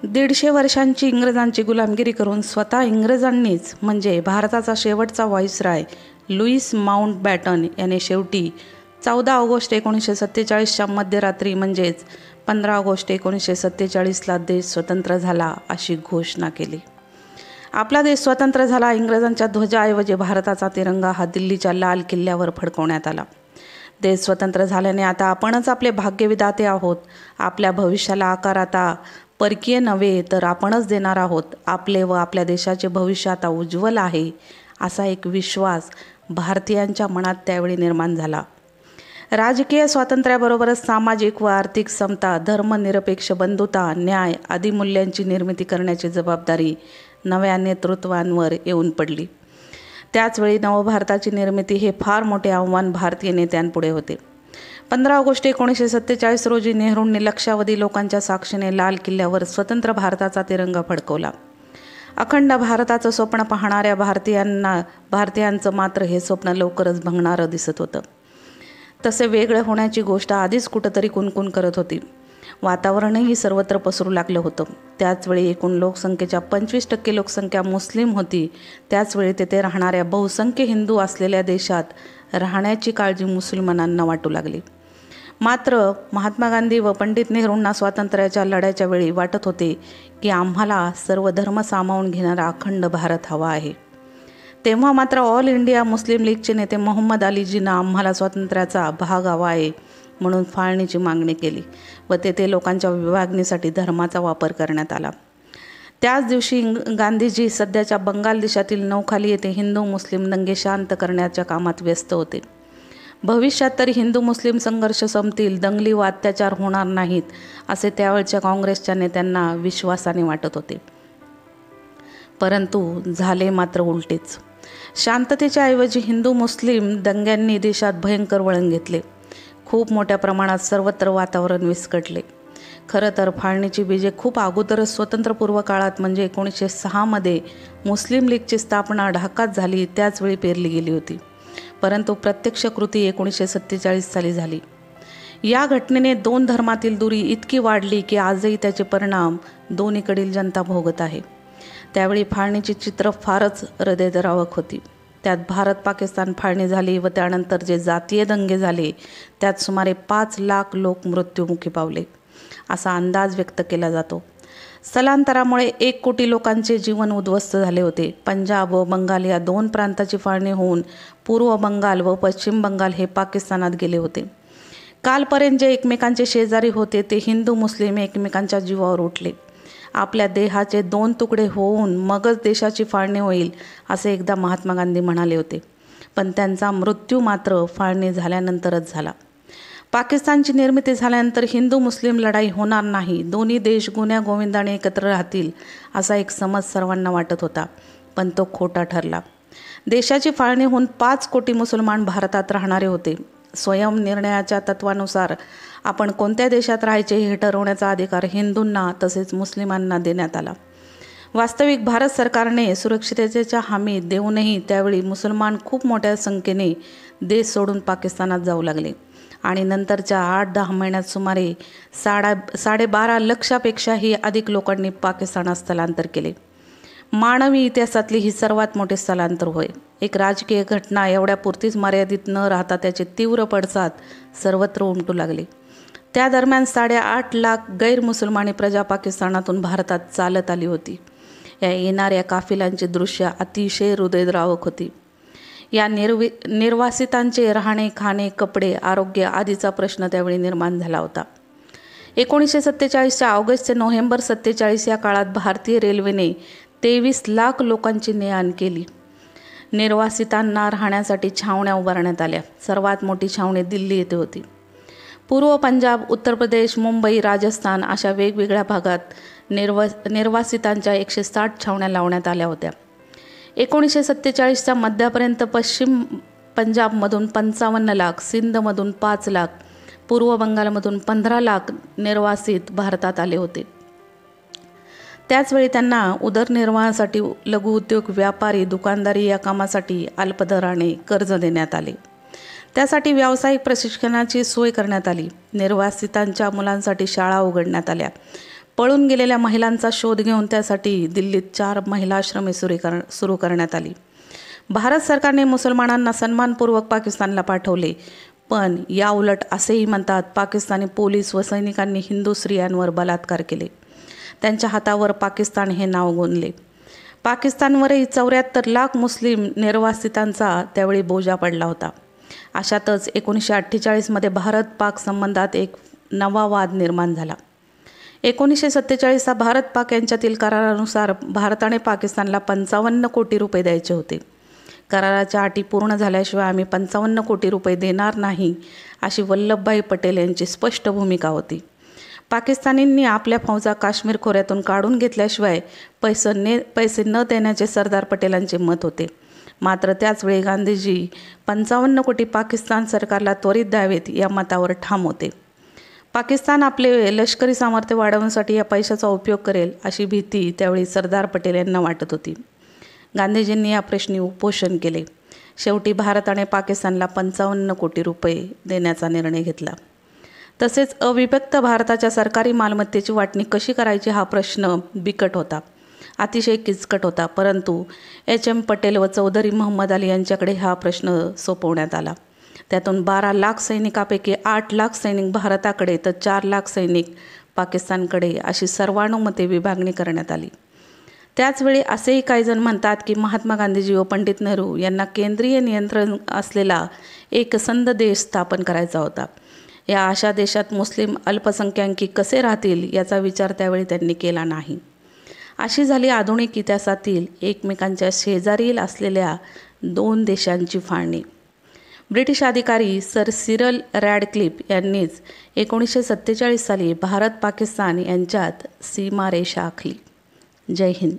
150 वर्षांची इंग्रजांची गुलामगिरी करून स्वतः इंग्रजांनीच म्हणजे भारताचा शेवटचा व्हाईसराय लुईस माउंटबॅटन याने शेवटी 14 ऑगस्ट 1947च्या मध्यरात्री म्हणजेच 15 ऑगस्ट 1947ला देश स्वतंत्र झाला अशी घोषणा केली. आपला देश स्वतंत्र झाला. इंग्रजांच्या ध्वजाऐवजी भारताचा तिरंगा हा दिल्लीच्या लाल किल्ल्यावर फडकवण्यात आला. देश स्वतंत्र झाल्याने आता आपणच आपले भाग्यविधाते आहोत. आपल्या भविष्याला आकार आता परकीय नव्हे तर आपणच देणार आहोत. आपले व आपल्या देशाचे भविष्य आता उज्ज्वल आहे असा एक विश्वास भारतीयांच्या मनात त्यावेळी निर्माण झाला. राजकीय स्वातंत्र्याबरोबरच सामाजिक व आर्थिक समता, धर्मनिरपेक्ष बंधुता, न्याय आदी मूल्यांची निर्मिती करण्याची जबाबदारी नव्या नेतृत्वांवर येऊन पडली. त्याचवेळी नवभारताची निर्मिती हे फार मोठे आव्हान भारतीय नेत्यांपुढे होते. 15 ऑगस्ट 1947 रोजी नेहरूंनी लक्षावधी लोकांच्या साक्षीने लाल किल्ल्यावर स्वतंत्र भारताचा तिरंगा फडकवला. अखंड भारताचं स्वप्न पाहणाऱ्या भारतीयांचं मात्र हे स्वप्न लवकरच भंगणारं दिसत होतं. तसे वेगळे होण्याची गोष्ट आधीच कुठंतरी कुणकुण करत होती. वातावरणही सर्वत्र पसरू लागलं होतं. त्याचवेळी एकूण लोकसंख्येच्या 25% लोकसंख्या मुस्लिम होती. त्याचवेळी तेथे राहणाऱ्या बहुसंख्य हिंदू असलेल्या देशात राहण्याची काळजी मुसलमानांना वाटू लागली. मात्र महात्मा गांधी व पंडित नेहरूंना स्वातंत्र्याच्या लढ्याच्या वेळी वाटत होते की आम्हाला सर्व धर्म सामावून घेणारा अखंड भारत हवा आहे. तेव्हा मात्र ऑल इंडिया मुस्लिम लीगचे नेते मोहम्मद अली जिना आम्हाला स्वातंत्र्याचा भाग हवा आहे म्हणून फाळणीची मागणी केली व तेथे लोकांच्या विभागणीसाठी धर्माचा वापर करण्यात आला. त्याच दिवशी गांधीजी सध्याच्या बंगाल देशातील नौखाली येथे हिंदू मुस्लिम दंगे शांत करण्याच्या कामात व्यस्त होते. भविष्यात तरी हिंदू मुस्लिम संघर्ष संपतील, दंगली व अत्याचार होणार नाहीत असे त्यावेळच्या काँग्रेसच्या नेत्यांना विश्वासाने वाटत होते. परंतु झाले मात्र उलटेच. शांततेच्या ऐवजी हिंदू मुस्लिम दंग्यांनी देशात भयंकर वळण घेतले. खूप मोठ्या प्रमाणात सर्वत्र वातावरण विस्कटले. खरं तर फाळणीची बीजे खूप अगोदरच स्वतंत्रपूर्व काळात म्हणजे 1906 मध्ये मुस्लिम लीगची स्थापना ढाकात झाली त्याचवेळी पेरली गेली होती. परंतु प्रत्यक्ष कृती 1947 साली झाली. या घटनेने दोन धर्मातील दुरी इतकी वाढली की आजही त्याचे परिणाम दोन्हीकडील जनता भोगत आहे. त्यावेळी फाळणीची चित्र फारच हृदयद्रावक होती. त्यात भारत पाकिस्तान फाळणी झाली व त्यानंतर जे जातीय दंगे झाले त्यात सुमारे 5 लाख लोक मृत्युमुखी पावले असा अंदाज व्यक्त केला जातो. स्थलांतरामुळे 1 कोटी लोकांचे जीवन उद्ध्वस्त झाले होते. पंजाब व बंगाल या 2 प्रांताची फाळणी होऊन पूर्व बंगाल व पश्चिम बंगाल हे पाकिस्तानात गेले होते. कालपर्यंत जे एकमेकांचे शेजारी होते ते हिंदू मुस्लिम एकमेकांच्या जीवावर उठले. आपल्या देहाचे 2 तुकडे होऊन मगच देशाची फाळणी होईल असे एकदा महात्मा गांधी म्हणाले होते. पण त्यांचा मृत्यू मात्र फाळणी झाल्यानंतरच झाला. पाकिस्तानची निर्मिती झाल्यानंतर हिंदू मुस्लिम लढाई होणार नाही, दोन्ही देश गुण्या गोविंदाने एकत्र राहतील असा एक समज सर्वांना वाटत होता. पण तो खोटा ठरला. देशाची फाळणी होऊन 5 कोटी मुसलमान भारतात राहणारे होते. स्वयंनिर्णयाच्या तत्वानुसार आपण कोणत्या देशात राहायचे हे ठरवण्याचा अधिकार हिंदूंना तसेच मुस्लिमांना देण्यात आला. वास्तविक भारत सरकारने सुरक्षिततेच्या हमी देऊनही त्यावेळी मुसलमान खूप मोठ्या संख्येने देश सोडून पाकिस्तानात जाऊ लागले आणि नंतरच्या 8-10 महिन्यात सुमारे 12.5 लक्षापेक्षाही अधिक लोकांनी पाकिस्तानात स्थलांतर केले. मानवी इतिहासातली ही सर्वात मोठे स्थलांतर होय. एक राजकीय घटना एवढ्या पुरतीच मर्यादित न राहता त्याचे तीव्र पडसाद सर्वत्र उमटू लागले. त्या दरम्यान 8.5 लाख गैरमुसलमानी प्रजा पाकिस्तानातून भारतात चालत आली होती. या येणाऱ्या काफिलांची दृश्य अतिशय हृदयद्रावक होती. या निर्वासितांचे राहणे, खाणे, कपडे, आरोग्य आदीचा प्रश्न त्यावेळी निर्माण झाला होता. 1947च्या ऑगस्ट ते नोव्हेंबर 47 या काळात भारतीय रेल्वेने 23 लाख लोकांची ने-आण केली. निर्वासितांना राहण्यासाठी छावण्या उभारण्यात आल्या. सर्वात मोठी छावणी दिल्ली येथे होती. पूर्व पंजाब, उत्तर प्रदेश, मुंबई, राजस्थान अशा वेगवेगळ्या भागात निर्वासितांच्या 160 छावण्या लावण्यात आल्या होत्या. 1947च्या मध्यापर्यंत पश्चिम पंजाबमधून 55 लाख, सिंधमधून 5 लाख, पूर्व बंगालमधून 15 लाख निर्वासित भारतात आले होते. त्याचवेळी त्यांना उदरनिर्वाहासाठी लघुउद्योग, व्यापारी, दुकानदारी या कामासाठी अल्पदराने कर्ज देण्यात आले. त्यासाठी व्यावसायिक प्रशिक्षणाची सोय करण्यात आली. निर्वासितांच्या मुलांसाठी शाळा उघडण्यात आल्या. पळून गेलेल्या महिलांचा शोध घेऊन त्यासाठी दिल्लीत 4 महिला आश्रमे सुरू करण्यात आली. भारत सरकारने मुसलमानांना सन्मानपूर्वक पाकिस्तानला पाठवले, पण याउलट असेही म्हणतात पाकिस्तानी पोलीस व सैनिकांनी हिंदू स्त्रियांवर बलात्कार केले. त्यांच्या हातावर पाकिस्तान हे नाव गोंदले. पाकिस्तानवरही 74 लाख मुस्लिम निर्वासितांचा त्यावेळी बोजा पडला होता. अशातच 1948 भारत-पाक संबंधात एक नवा वाद निर्माण झाला. 1947 भारत-पाक यांच्यातील करारानुसार भारताने पाकिस्तानला 55 कोटी रुपये द्यायचे होते. कराराच्या अटी पूर्ण झाल्याशिवाय आम्ही 55 कोटी रुपये देणार नाही, अशी वल्लभभाई पटेल यांची स्पष्ट भूमिका होती. पाकिस्तानींनी आपल्या फौजा काश्मीर खोऱ्यातून काढून घेतल्याशिवाय पैसे न देण्याचे सरदार पटेलांचे मत होते. मात्र त्याचवेळी गांधीजी 55 कोटी पाकिस्तान सरकारला त्वरित द्यावेत या मतावर ठाम होते. पाकिस्तान आपले लष्करी सामर्थ्य वाढवण्यासाठी या पैशाचा उपयोग करेल अशी भीती त्यावेळी सरदार पटेल यांना वाटत होती. गांधीजींनी या प्रश्नी उपोषण केले. शेवटी भारताने पाकिस्तानला 55 कोटी रुपये देण्याचा निर्णय घेतला. तसेच अविभक्त भारताच्या सरकारी मालमत्तेची वाटणी कशी करायची हा प्रश्न बिकट होता, अतिशय किचकट होता. परंतु HM पटेल व चौधरी मोहम्मद अली यांच्याकडे हा प्रश्न सोपवण्यात आला. त्यातून 12 लाख सैनिकापैकी 8 लाख सैनिक भारताकडे तर 4 लाख सैनिक पाकिस्तानकडे अशी सर्वानुमते विभागणी करण्यात आली. त्याचवेळी असेही काही जण म्हणतात की महात्मा गांधीजी व पंडित नेहरू यांना केंद्रीय नियंत्रण असलेला एक संध देश स्थापन करायचा होता. या अशा देशात मुस्लिम अल्पसंख्याकी कसे राहतील याचा विचार त्यावेळी त्यांनी केला नाही. अशी झाली आधुनिक इतिहासातील एकमेकांच्या शेजारील असलेल्या 2 देशांची फाळणी. ब्रिटिश अधिकारी सर सिरल रॅडक्लिफ यांनीच 1947 साली भारत-पाकिस्तान यांच्यात सीमारेषा आखली. जय हिंद.